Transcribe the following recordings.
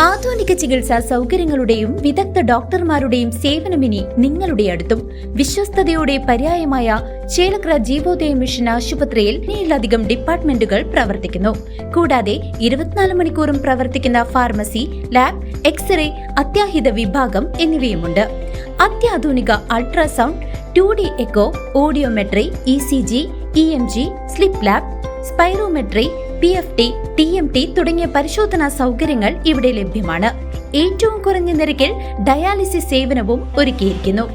ആധുനിക ചികിത്സാ സൗകര്യങ്ങളുടെയും വിദഗ്ധ ഡോക്ടർമാരുടെയും സേവനമിനി നിങ്ങളുടെ അടുത്തും. വിശ്വസ്തതയുടെ പര്യായമായ ചേലക്കര ജീവോദയ മിഷൻ ആശുപത്രിയിൽ 7ലധികം ഡിപ്പാർട്ട്മെന്റുകൾ പ്രവർത്തിക്കുന്നു. കൂടാതെ 24 മണിക്കൂറും പ്രവർത്തിക്കുന്ന ഫാർമസി, ലാബ്, എക്സ്റേ, അത്യാഹിത വിഭാഗം എന്നിവയുമുണ്ട്. അത്യാധുനിക ultrasound, 2D echo, audiometry, ECG, EMG, sleep lab, spirometry, PFT, TMT തുടങ്ങിയ പരിശോധനാ സൗകര്യങ്ങൾ ഇവിടെ ലഭ്യമാണ്. ഏറ്റവും കുറഞ്ഞ നിരക്കിൽ ഡയാലിസിസ് സേവനവും ഒരുക്കിയിരിക്കുന്നു.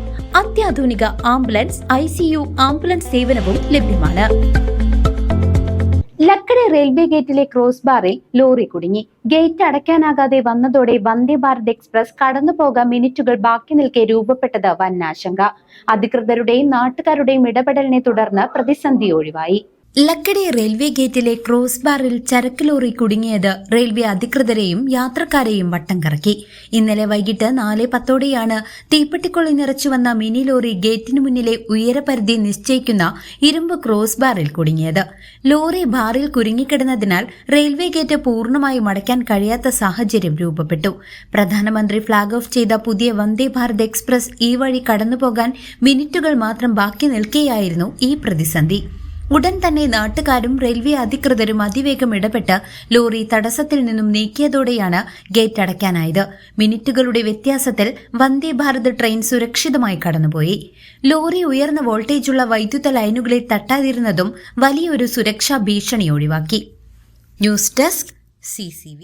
അത്യാധുനിക ആംബുലൻസ്, ICU ആംബുലൻസ് സേവനവും ലഭ്യമാണ്. ലക്കടി റെയിൽവേ ഗേറ്റിലെ ക്രോസ് ബാറിൽ ലോറി കുടുങ്ങി. ഗേറ്റ് അടയ്ക്കാനാകാതെ വന്നതോടെ വന്ദേ ഭാരത് എക്സ്പ്രസ് കടന്നുപോകാൻ മിനിറ്റുകൾ ബാക്കി നിൽക്കെ രൂപപ്പെട്ടത് വൻ ആശങ്ക. അധികൃതരുടെയും നാട്ടുകാരുടെയും ഇടപെടലിനെ തുടർന്ന് പ്രതിസന്ധി ഒഴിവായി. ലക്കടി റെയിൽവേ ഗേറ്റിലെ ക്രോസ് ബാറിൽ ചരക്ക് ലോറി കുടുങ്ങിയത് റെയിൽവേ അധികൃതരെയും യാത്രക്കാരെയും വട്ടം കറക്കി. ഇന്നലെ വൈകിട്ട് 4:10 തീപ്പെട്ടിക്കൊള്ളി നിറച്ചുവന്ന മിനി ലോറി ഗേറ്റിനു മുന്നിലെ ഉയരപരിധി നിശ്ചയിക്കുന്ന ഇരുമ്പ് ക്രോസ് ബാറിൽ കുടുങ്ങിയത്. ലോറി ബാറിൽ കുരുങ്ങിക്കിടന്നതിനാൽ റെയിൽവേ ഗേറ്റ് പൂർണ്ണമായും അടയ്ക്കാൻ കഴിയാത്ത സാഹചര്യം രൂപപ്പെട്ടു. പ്രധാനമന്ത്രി ഫ്ളാഗ് ഓഫ് ചെയ്ത പുതിയ വന്ദേ ഭാരത് എക്സ്പ്രസ് ഈ വഴി കടന്നുപോകാൻ മിനിറ്റുകൾ മാത്രം ബാക്കി നിൽക്കെയായിരുന്നു ഈ പ്രതിസന്ധി. ഉടൻ തന്നെ നാട്ടുകാരും റെയിൽവേ അധികൃതരും അതിവേഗം ഇടപെട്ട് ലോറി തടസ്സത്തിൽ നിന്നും നീക്കിയതോടെയാണ് ഗേറ്റ് അടയ്ക്കാനായത്. മിനിറ്റുകളുടെ വ്യത്യാസത്തിൽ വന്ദേ ഭാരത് ട്രെയിൻ സുരക്ഷിതമായി കടന്നുപോയി. ലോറി ഉയർന്ന വോൾട്ടേജുള്ള വൈദ്യുത ലൈനുകളെ തട്ടാതിരുന്നതും വലിയൊരു സുരക്ഷാ ഭീഷണി ഒഴിവാക്കി. News desk CCV.